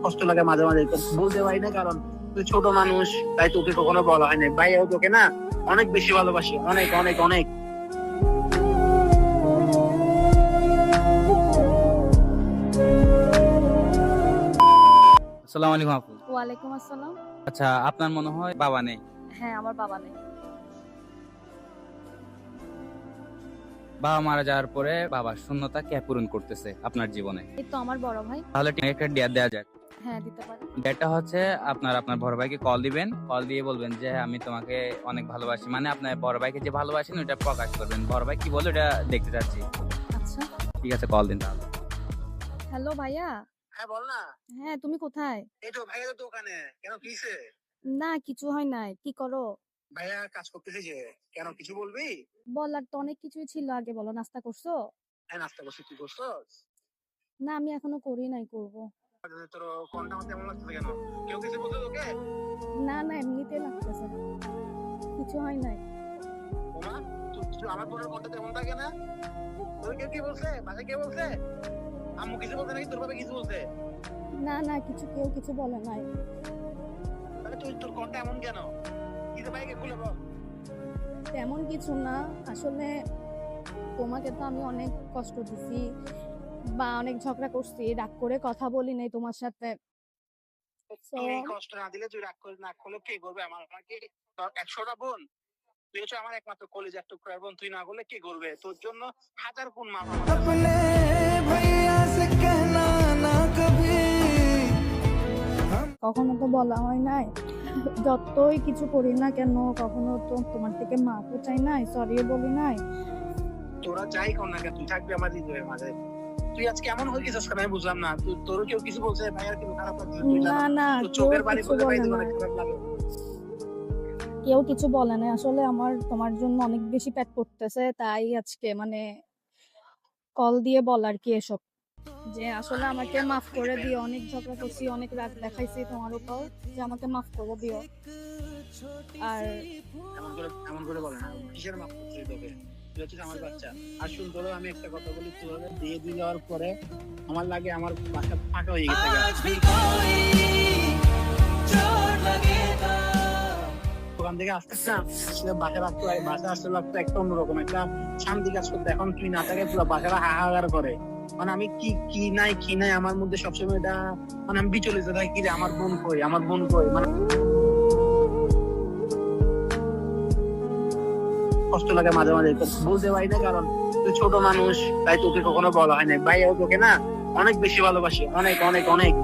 কষ্ট লাগে মাঝে মাঝে, তো বলতে পারি না কারণ তুই ছোট মানুষ, তাই তোকে কখনো বলা হয় না। ভাইয়াও তোকে না অনেক বেশি ভালোবাসি, অনেক অনেক অনেক। আসসালামু আলাইকুম আপু। ওয়ালাইকুম আসসালাম। আচ্ছা, আপনার মনে হয় বাবা নেই? হ্যাঁ, আমার বাবা নেই। বাবা মারা যাওয়ার পরে বাবার শূন্যতা কে পূরণ করতেছে আপনার জীবনে? এই তো আমার বড় ভাই। তাহলে একটা ডেট দেওয়া যাক। হ্যাঁ, দিতে পারি। ডেটটা হচ্ছে আপনার বড় ভাইকে কল দিবেন, কল দিয়ে বলবেন যে আমি তোমাকে অনেক ভালোবাসি, মানে আপনার বড় ভাইকে যে ভালোবাসেন ওটা প্রকাশ করবেন। বড় ভাই কি বলে ওটা দেখতে চাচ্ছি। আচ্ছা। ঠিক আছে, কল দিন তাহলে। হ্যালো ভাইয়া। হ্যাঁ বল না। হ্যাঁ, তুমি কোথায়? এই তো ভাইয়া তো দোকানে। কেন কিসে? না, কিছু হয় নাই। কি করো? ভাইয়া কাজ করতেছে যে, কেন কিছু বলবি? বলার তো অনেক কিছুই ছিল, আগে বলো। নাস্তা করছো? হ্যাঁ নাস্তা করছি, তুই করছস? না, আমি এখনো করি নাই, করব। তোর কোনটা আমার তেমন লাগতেছে কেন? কেউ কিছু বলছে তোকে? না না, এমনিতে লাগতেছে। কিছু হয় নাই। ওমা, তুই আমার বোনের কোনটা তেমন থাকে না? তোর কেউ কি বলছে? বাসে কে বলছে? আম্মু কিছু বলছে নাকি তোর বাবা কিছু বলছে? না না, কেউ কিছু বলে নাই। তাহলে তোর কোনটা এমন কেন? কি তো ভাইকে খুলে বল। তেমন কিছু না, আসলে তোমাকে তো আমি অনেক কষ্ট দিছি বা অনেক ঝগড়া করছি, রাগ করে কথা বলি নাই তোমার সাথে। So, তুই এই কষ্ট না দিলে, তুই রাগ করে না করলে কে করবে? আমার কি তোর 100টা বোন? তুই হচ্ছে আমার একমাত্র কলেজার টুকরার বোন, তুই না করলে কে করবে? তোর জন্য হাজার গুণ মাপ আমার কাছে। अपने भैया से कहना ना कभी কখনো তো বলা হয় নাই, যতই কিছু করি না কেন কখনো তো তোমার থেকে মাফও চাই নাই, সরিও বলি নাই। তোরা যাই কর না কেন, তুই থাকবি আমার হৃদয়ের মাঝে। তুই আজকে এমন হয়ে গেছিস কেন আমি বুঝলাম না। তোরও কেউ কিছু বলছে? ভাইয়ার কিন্তু খারাপ লাগছে, তুই না জানো। না, তোর চোখের বাড়ি কিছু বলে ভাই বলে তোর নাই। অনেক খারাপ লাগে। কেউ কিছু বলে নাই, আসলে আমার তোমার জন্য অনেক বেশি পেট করতেছে, তাই আজকে মানে কল দিয়ে বলার কি এসব, যে আসলে আমাকে মাফ করে দিও। অনেক ঝগড়া করছি, অনেক রাগ দেখাইছি তোমার উপর, যে আমাকে মাফ করে দিও। আর এমন করে বলে না। কিসের মাপ করছিস তোকে? তুই হচ্ছিস আমার বাচ্চা। আর শুন, তোরও আমি একটা কথা বলি, তুই দিয়ে দিয়ে যাওয়ার পরে আমার লাগে আমার বাসা ফাঁকা হয়ে গেছে। आज भी कोई चोट लगेगा দোকান থেকে আসতেছ না, আসলে বাসা লাগতো, বাসা আসতে লাগতো একটা অন্যরকম একটা শান্তি কাজ করতে। এখন তুই না থাকে পুরো বাসাটা হাহাকার করে। মানে আমি কি নাই আমার মধ্যে সবসময় এটা, মানে আমি বিচলিত থাকি কি রে, আমার বোন কই, আমার বোন কই। মানে কষ্ট লাগে মাঝে মাঝে, তো বলতে পারি না কারণ তুই ছোট মানুষ, তাই তোকে কখনো বলা হয় না। ভাইয়াও তোকে না অনেক বেশি ভালোবাসি, অনেক অনেক অনেক।